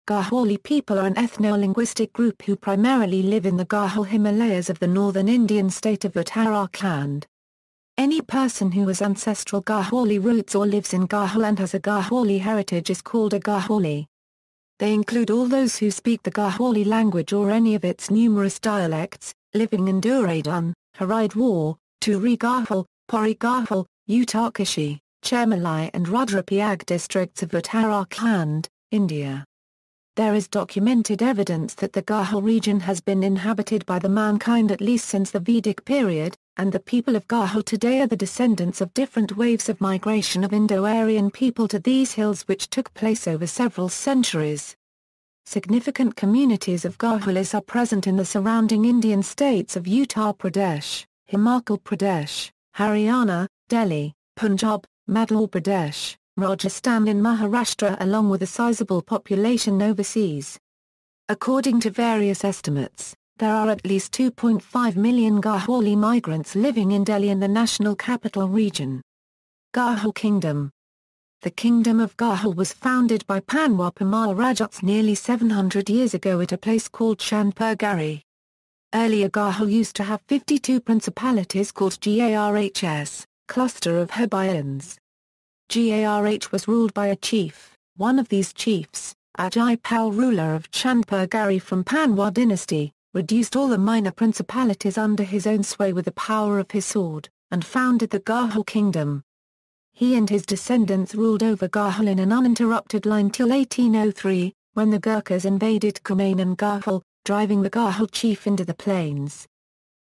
Garhwali people are an ethno-linguistic group who primarily live in the Garhwal Himalayas of the northern Indian state of Uttarakhand. Any person who has ancestral Garhwali roots or lives in Garhwal and has a Garhwali heritage is called a Garhwali. They include all those who speak the Garhwali language or any of its numerous dialects, living in Dehradun, Haridwar, Tehri Garhwal, Pauri Garhwal, Uttarkashi, Chamoli and Rudraprayag districts of Uttarakhand, India. There is documented evidence that the Garhwal region has been inhabited by the mankind at least since the Vedic period, and the people of Garhwal today are the descendants of different waves of migration of Indo-Aryan people to these hills which took place over several centuries. Significant communities of Garhwalis are present in the surrounding Indian states of Uttar Pradesh, Himachal Pradesh, Haryana, Delhi, Punjab, Madhya Pradesh, Rajasthan and Maharashtra, along with a sizable population overseas. According to various estimates, there are at least 2.5 million Garhwali migrants living in Delhi and the national capital region. Garhwal Kingdom. The Kingdom of Garhwal was founded by Panwa Pamal Rajats nearly 700 years ago at a place called Chandpurgari. Earlier Garhwal used to have 52 principalities called Garhs, cluster of Himalayans. Garh was ruled by a chief. One of these chiefs, Ajaypal, ruler of Chandpurgari from Panwa dynasty, reduced all the minor principalities under his own sway with the power of his sword, and founded the Garhwal kingdom. He and his descendants ruled over Garhwal in an uninterrupted line till 1803, when the Gurkhas invaded Kumaon and Garhwal, driving the Garhwal chief into the plains.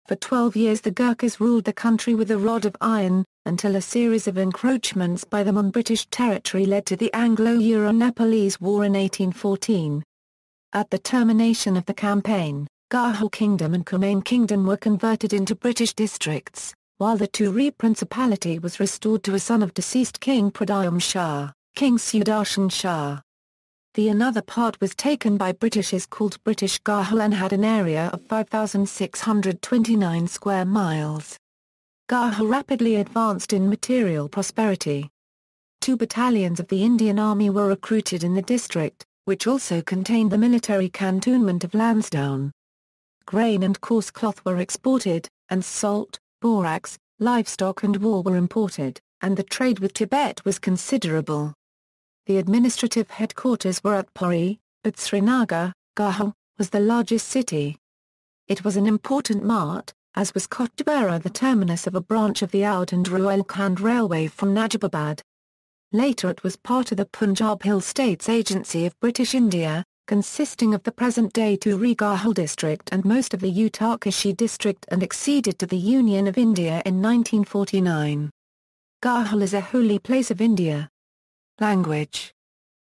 For 12 years the Gurkhas ruled the country with a rod of iron, until a series of encroachments by them on British territory led to the Anglo-Euro-Nepalese War in 1814. At the termination of the campaign, Garhwal Kingdom and Kumaon Kingdom were converted into British districts, while the Tehri Principality was restored to a son of deceased King Pradayam Shah, King Sudarshan Shah. The another part was taken by Britishers called British Garhwal and had an area of 5,629 square miles. Garhwal rapidly advanced in material prosperity. 2 battalions of the Indian Army were recruited in the district, which also contained the military cantonment of Lansdowne. Grain and coarse cloth were exported, and salt, borax, livestock and wool were imported, and the trade with Tibet was considerable. The administrative headquarters were at Pauri, but Srinagar, Garhwal, was the largest city. It was an important mart, as was Koteshwar, the terminus of a branch of the Oudh and Rohilkhand Railway from Najibabad. Later it was part of the Punjab Hill States Agency of British India, consisting of the present-day Tehri Garhwal district and most of the Uttarkashi district, and acceded to the Union of India in 1949. Garhwal is a holy place of India. Language.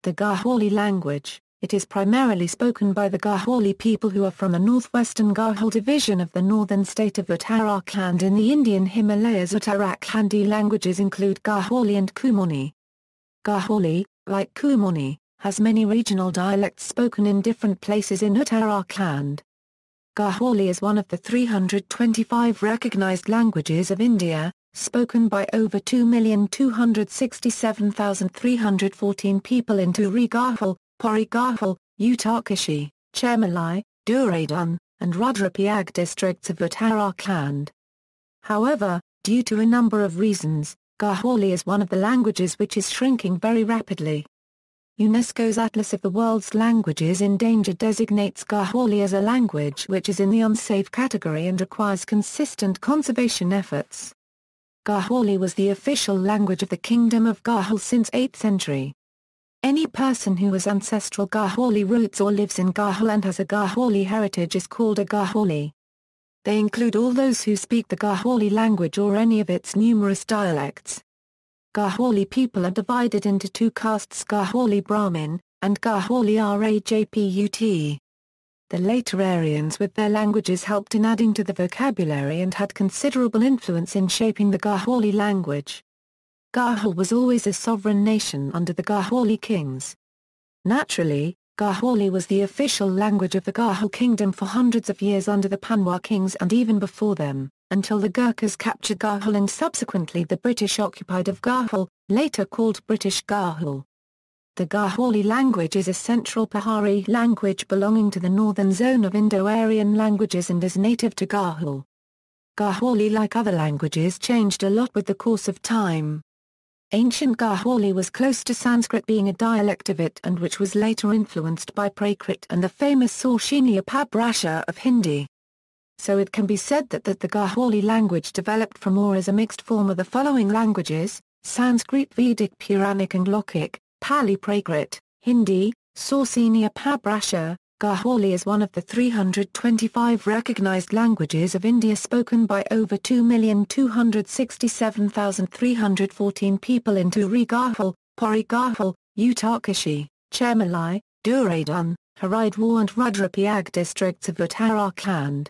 The Garhwali language. It is primarily spoken by the Garhwali people who are from the northwestern Garhwal division of the northern state of Uttarakhand in the Indian Himalayas. Uttarakhandi languages include Garhwali and Kumani. Garhwali, like Kumani, has many regional dialects spoken in different places in Uttarakhand. Garhwali is one of the 325 recognized languages of India, spoken by over 2,267,314 people in Tehri Garhwal, Pauri Garhwal, Uttarkashi, Chamoli, Dehradun, and Rudraprayag districts of Uttarakhand. However, due to a number of reasons, Garhwali is one of the languages which is shrinking very rapidly. UNESCO's Atlas of the World's Languages Endangered designates Garhwali as a language which is in the unsafe category and requires consistent conservation efforts. Garhwali was the official language of the Kingdom of Garhwal since 8th century. Any person who has ancestral Garhwali roots or lives in Garhwal and has a Garhwali heritage is called a Garhwali. They include all those who speak the Garhwali language or any of its numerous dialects. Garhwali people are divided into 2 castes, Garhwali Brahmin, and Garhwali Rajput. The later Aryans with their languages helped in adding to the vocabulary and had considerable influence in shaping the Garhwali language. Garhwal was always a sovereign nation under the Garhwali kings. Naturally, Garhwali was the official language of the Garhwal kingdom for hundreds of years under the Panwa kings and even before them, until the Gurkhas captured Garhwal and subsequently the British occupied of Garhwal, later called British Garhwal. The Garhwali language is a Central Pahari language belonging to the northern zone of Indo-Aryan languages and is native to Garhwal. Garhwali, like other languages, changed a lot with the course of time. Ancient Garhwali was close to Sanskrit, being a dialect of it, and which was later influenced by Prakrit and the famous Saushiniya Pabrasha of Hindi. So it can be said that the Garhwali language developed from or as a mixed form of the following languages: Sanskrit, Vedic, Puranic and Lokik, Pali, Prakrit, Hindi, Saushiniya Pabrasha. Garhwali is one of the 325 recognized languages of India, spoken by over 2,267,314 people in Tehri Garhwal, Pauri Garhwal, Uttarkashi, Chamoli, Dehradun, Haridwar and Rudraprayag districts of Uttarakhand.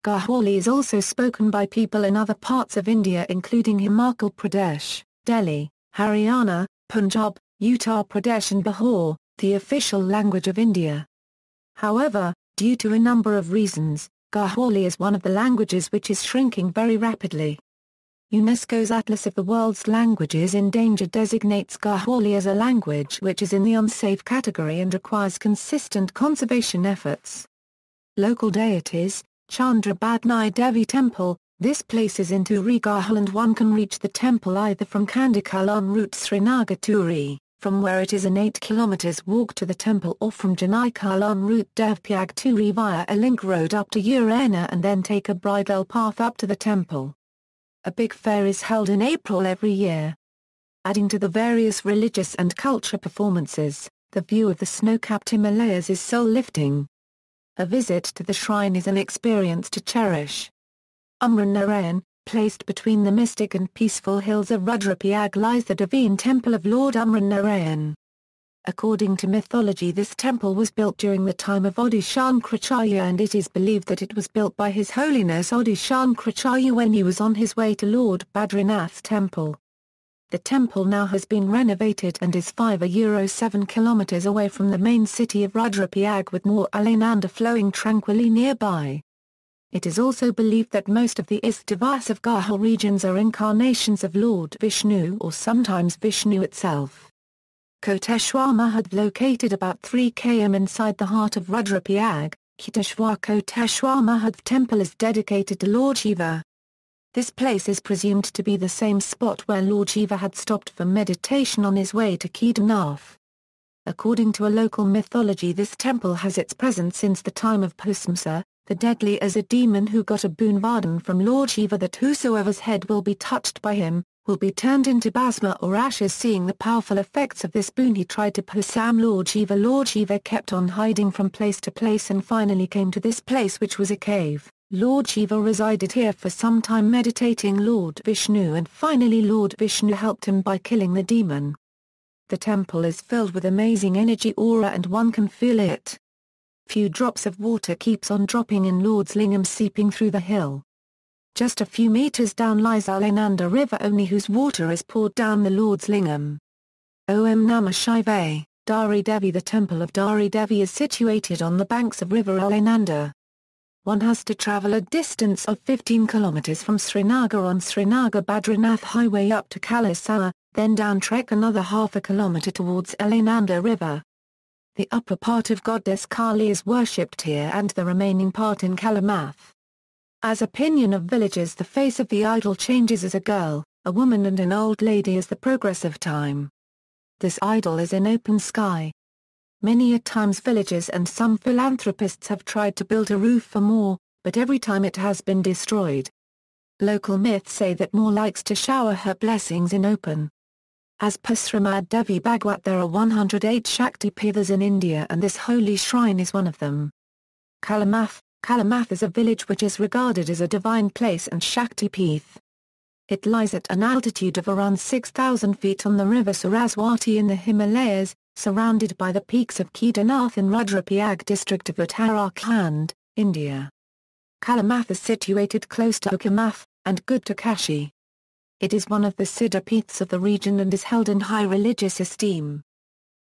Garhwali is also spoken by people in other parts of India including Himachal Pradesh, Delhi, Haryana, Punjab, Uttar Pradesh and Bihar, the official language of India. However, due to a number of reasons, Garhwali is one of the languages which is shrinking very rapidly. UNESCO's Atlas of the World's Languages Endangered designates Garhwali as a language which is in the unsafe category and requires consistent conservation efforts. Local deities: Dhari Devi Temple. This place is in Tehri Garhwal and one can reach the temple either from Kandikal en route Srinagar Tehri, from where it is an 8 km walk to the temple, or from Janikal en route Devprayag Tehri via a link road up to Urena and then take a bridle path up to the temple. A big fair is held in April every year. Adding to the various religious and culture performances, the view of the snow-capped Himalayas is soul-lifting. A visit to the shrine is an experience to cherish. Narayan, placed between the mystic and peaceful hills of Rudraprayag, lies the divine temple of Lord Narayan. According to mythology, this temple was built during the time of Adi Shankaracharya, and it is believed that it was built by His Holiness Adi Shankaracharya when he was on his way to Lord Badrinath's temple. The temple now has been renovated and is 7 kilometers away from the main city of Rudraprayag, with more Alaknanda flowing tranquilly nearby. It is also believed that most of the East Devas of Garhwal regions are incarnations of Lord Vishnu or sometimes Vishnu itself. Koteshwar Mahadev, located about 3 km inside the heart of Rudraprayag, Koteshwar Mahadev temple is dedicated to Lord Shiva. This place is presumed to be the same spot where Lord Shiva had stopped for meditation on his way to Kedarnath. According to a local mythology, this temple has its presence since the time of Bhusmasa, the deadly as a demon who got a boon vardhan from Lord Shiva that whosoever's head will be touched by him, will be turned into bhasma or ashes. Seeing the powerful effects of this boon, he tried to possess Lord Shiva. Lord Shiva kept on hiding from place to place and finally came to this place, which was a cave. Lord Shiva resided here for some time meditating Lord Vishnu, and finally Lord Vishnu helped him by killing the demon. The temple is filled with amazing energy aura and one can feel it. Few drops of water keeps on dropping in Lord's lingam, seeping through the hill. Just a few meters down lies Alaknanda river only, whose water is poured down the Lord's lingam. Om Namah Shivaya, Dhari Devi. The temple of Dhari Devi is situated on the banks of river Alaknanda. One has to travel a distance of 15 kilometers from Srinagar on Srinagar Badrinath highway up to Kalasana, then down trek another half a kilometer towards Alaknanda river. The upper part of goddess Kali is worshipped here and the remaining part in Kalamath. As opinion of villagers, the face of the idol changes as a girl, a woman and an old lady as the progress of time. This idol is in open sky. Many a times villagers and some philanthropists have tried to build a roof for more, but every time it has been destroyed. Local myths say that More likes to shower her blessings in open. As per Srimad Devi Bhagwat, there are 108 Shakti Peethas in India and this holy shrine is one of them. Kalamath is a village which is regarded as a divine place and Shakti Peeth. It lies at an altitude of around 6,000 feet on the river Saraswati in the Himalayas, surrounded by the peaks of Kedarnath in Rudraprayag district of Uttarakhand, India. Kalamath is situated close to Ukamath and Uttarkashi. It is one of the Siddha Peeths of the region and is held in high religious esteem.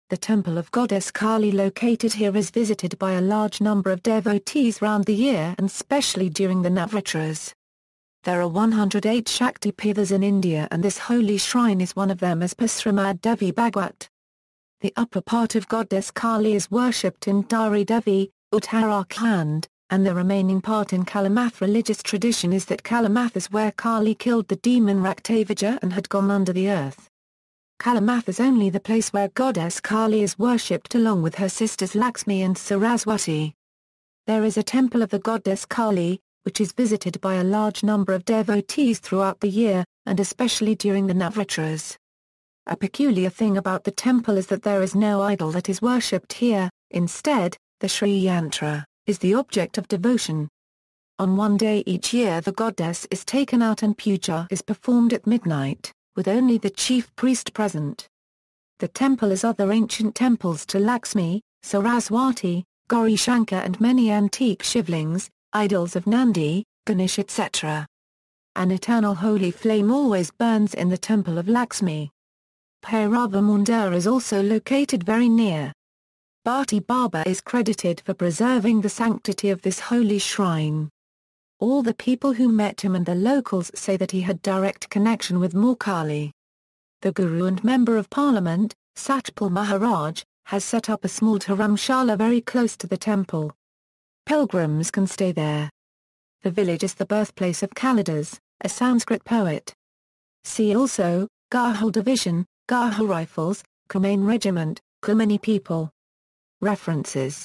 The temple of goddess Kali located here is visited by a large number of devotees round the year and specially during the Navratras. There are 108 Shakti Peethas in India and this holy shrine is one of them as per Srimad Devi Bhagwat. The upper part of goddess Kali is worshipped in Dhari Devi, Uttarakhand, and the remaining part in Kalamath. Religious tradition is that Kalamath is where Kali killed the demon Raktavija and had gone under the earth. Kalamath is only the place where goddess Kali is worshipped along with her sisters Lakshmi and Saraswati. There is a temple of the goddess Kali, which is visited by a large number of devotees throughout the year, and especially during the Navratras. A peculiar thing about the temple is that there is no idol that is worshipped here. Instead, the Shri Yantra is the object of devotion. On one day each year the goddess is taken out and puja is performed at midnight, with only the chief priest present. The temple has other ancient temples to Lakshmi, Saraswati, Gauri Shankar and many antique shivlings, idols of Nandi, Ganesh etc. An eternal holy flame always burns in the temple of Lakshmi. Bhairava Mandir is also located very near. Bhati Baba is credited for preserving the sanctity of this holy shrine. All the people who met him and the locals say that he had direct connection with Kali. The Guru and Member of Parliament, Satpal Maharaj, has set up a small dharamshala very close to the temple. Pilgrims can stay there. The village is the birthplace of Kalidas, a Sanskrit poet. See also, Garhwal Division, Garhwal Rifles, Kumain Regiment, Kumani people. References